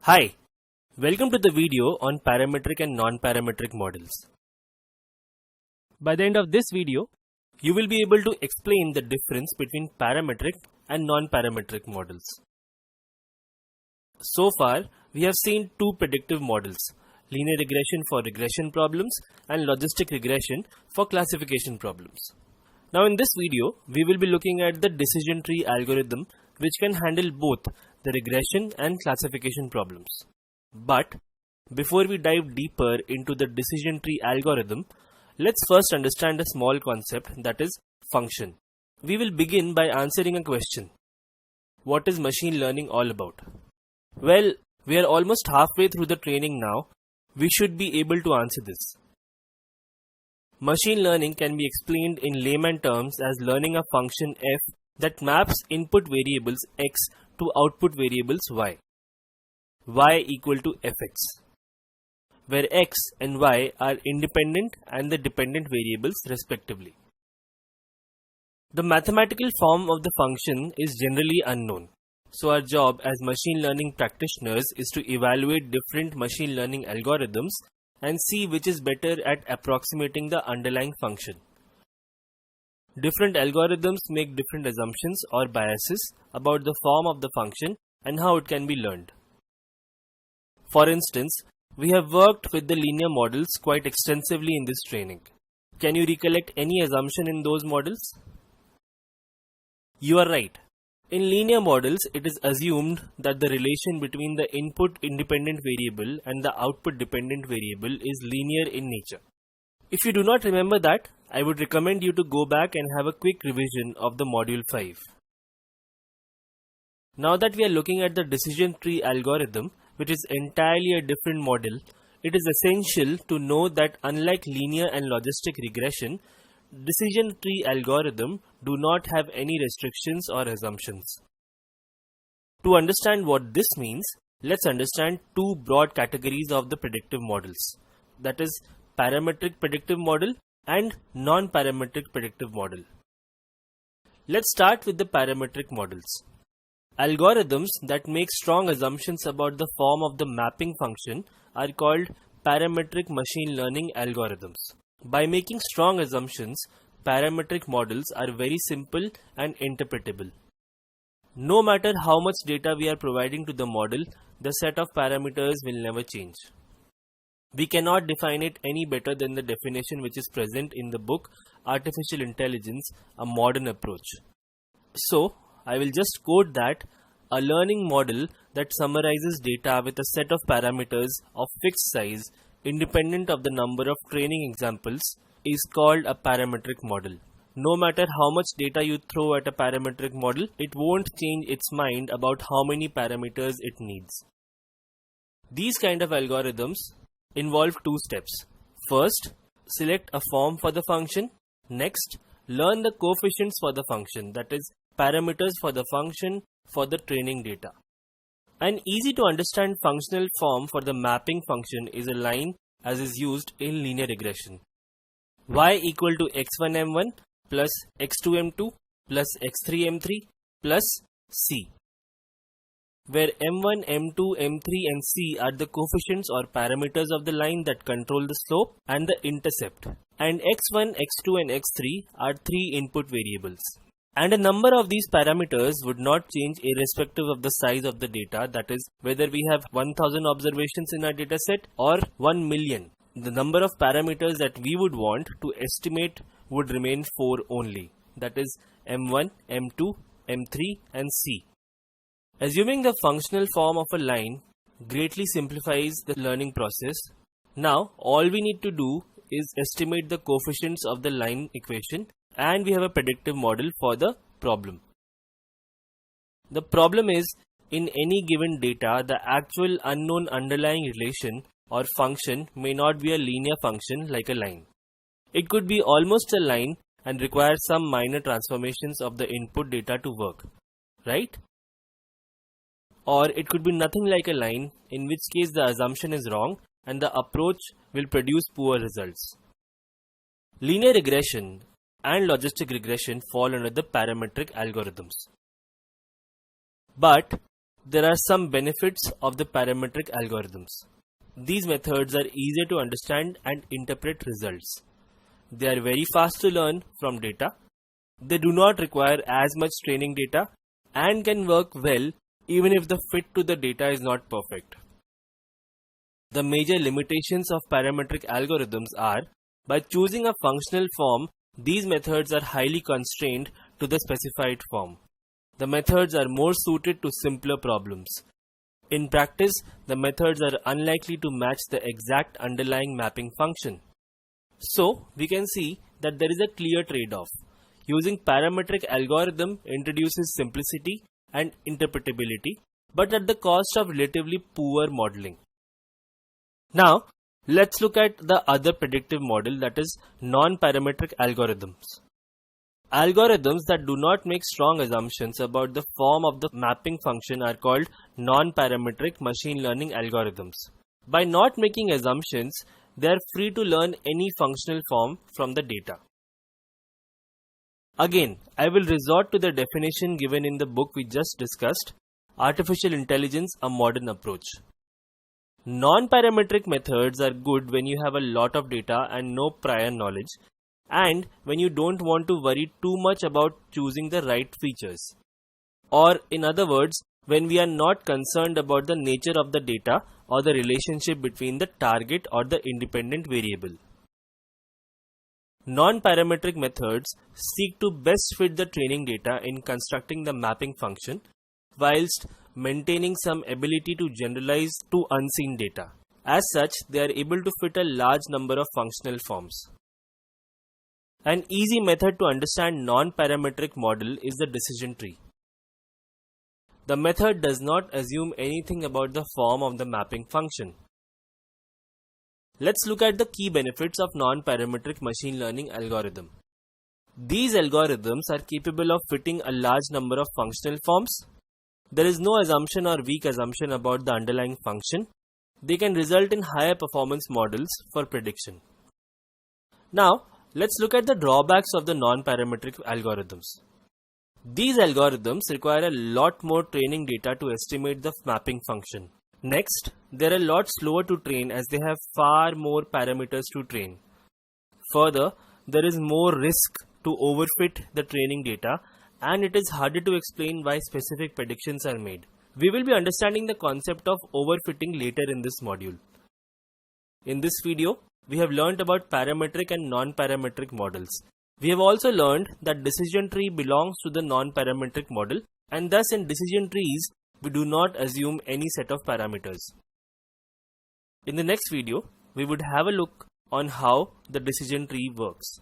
Hi, welcome to the video on parametric and non-parametric models. By the end of this video, you will be able to explain the difference between parametric and non-parametric models. So far, we have seen two predictive models, linear regression for regression problems and logistic regression for classification problems. Now in this video, we will be looking at the decision tree algorithm which can handle both the regression and classification problems. But before we dive deeper into the decision tree algorithm, let's first understand a small concept, that is function. We will begin by answering a question. What is machine learning all about? Well, we are almost halfway through the training now. We should be able to answer this. Machine learning can be explained in layman terms as learning a function f that maps input variables x to output variables y equal to fx, where x and y are independent and the dependent variables respectively. The mathematical form of the function is generally unknown, so our job as machine learning practitioners is to evaluate different machine learning algorithms and see which is better at approximating the underlying function. Different algorithms make different assumptions or biases about the form of the function and how it can be learned. For instance, we have worked with the linear models quite extensively in this training. Can you recollect any assumption in those models? You are right. In linear models, it is assumed that the relation between the input independent variable and the output dependent variable is linear in nature. If you do not remember that, I would recommend you to go back and have a quick revision of the module 5. Now that we are looking at the decision tree algorithm, which is entirely a different model, it is essential to know that unlike linear and logistic regression, decision tree algorithm do not have any restrictions or assumptions. To understand what this means, let's understand two broad categories of the predictive models, that is parametric predictive model and non-parametric predictive model. Let's start with the parametric models. Algorithms that make strong assumptions about the form of the mapping function are called parametric machine learning algorithms. By making strong assumptions, parametric models are very simple and interpretable. No matter how much data we are providing to the model, the set of parameters will never change. We cannot define it any better than the definition which is present in the book Artificial Intelligence, a Modern Approach. So, I will just quote that a learning model that summarizes data with a set of parameters of fixed size independent of the number of training examples is called a parametric model. No matter how much data you throw at a parametric model, it won't change its mind about how many parameters it needs. These kind of algorithms involve two steps. First, select a form for the function. Next, learn the coefficients for the function, that is, parameters for the function for the training data. An easy to understand functional form for the mapping function is a line as is used in linear regression. Y equal to x1 m1 plus x2 m2 plus x3 m3 plus c, where m1, m2, m3 and c are the coefficients or parameters of the line that control the slope and the intercept, and x1, x2 and x3 are three input variables. And a number of these parameters would not change irrespective of the size of the data, that is, whether we have 1000 observations in our dataset or 1 million. The number of parameters that we would want to estimate would remain 4 only, that is m1, m2, m3 and c. Assuming the functional form of a line greatly simplifies the learning process. Now all we need to do is estimate the coefficients of the line equation, and we have a predictive model for the problem. The problem is, in any given data, the actual unknown underlying relation or function may not be a linear function like a line. It could be almost a line and require some minor transformations of the input data to work, right? Or it could be nothing like a line, in which case the assumption is wrong and the approach will produce poor results. Linear regression and logistic regression fall under the parametric algorithms. But there are some benefits of the parametric algorithms. These methods are easier to understand and interpret results. They are very fast to learn from data. They do not require as much training data and can work well even if the fit to the data is not perfect. The major limitations of parametric algorithms are, by choosing a functional form, these methods are highly constrained to the specified form. The methods are more suited to simpler problems. In practice, the methods are unlikely to match the exact underlying mapping function. So, we can see that there is a clear trade-off. Using parametric algorithm introduces simplicity and interpretability, but at the cost of relatively poor modeling. Now, let's look at the other predictive model, that is non-parametric algorithms. Algorithms that do not make strong assumptions about the form of the mapping function are called non-parametric machine learning algorithms. By not making assumptions, they are free to learn any functional form from the data. Again, I will resort to the definition given in the book we just discussed, Artificial Intelligence, a Modern Approach. Non-parametric methods are good when you have a lot of data and no prior knowledge, and when you don't want to worry too much about choosing the right features. Or in other words, when we are not concerned about the nature of the data or the relationship between the target or the independent variable. Non-parametric methods seek to best fit the training data in constructing the mapping function, whilst maintaining some ability to generalize to unseen data. As such, they are able to fit a large number of functional forms. An easy method to understand non-parametric model is the decision tree. The method does not assume anything about the form of the mapping function. Let's look at the key benefits of non-parametric machine learning algorithm. These algorithms are capable of fitting a large number of functional forms. There is no assumption or weak assumption about the underlying function. They can result in higher performance models for prediction. Now, let's look at the drawbacks of the non-parametric algorithms. These algorithms require a lot more training data to estimate the mapping function. Next, they are a lot slower to train as they have far more parameters to train. Further, there is more risk to overfit the training data, and it is harder to explain why specific predictions are made. We will be understanding the concept of overfitting later in this module. In this video, we have learned about parametric and non-parametric models. We have also learned that decision tree belongs to the non-parametric model, and thus in decision trees, we do not assume any set of parameters. In the next video, we would have a look on how the decision tree works.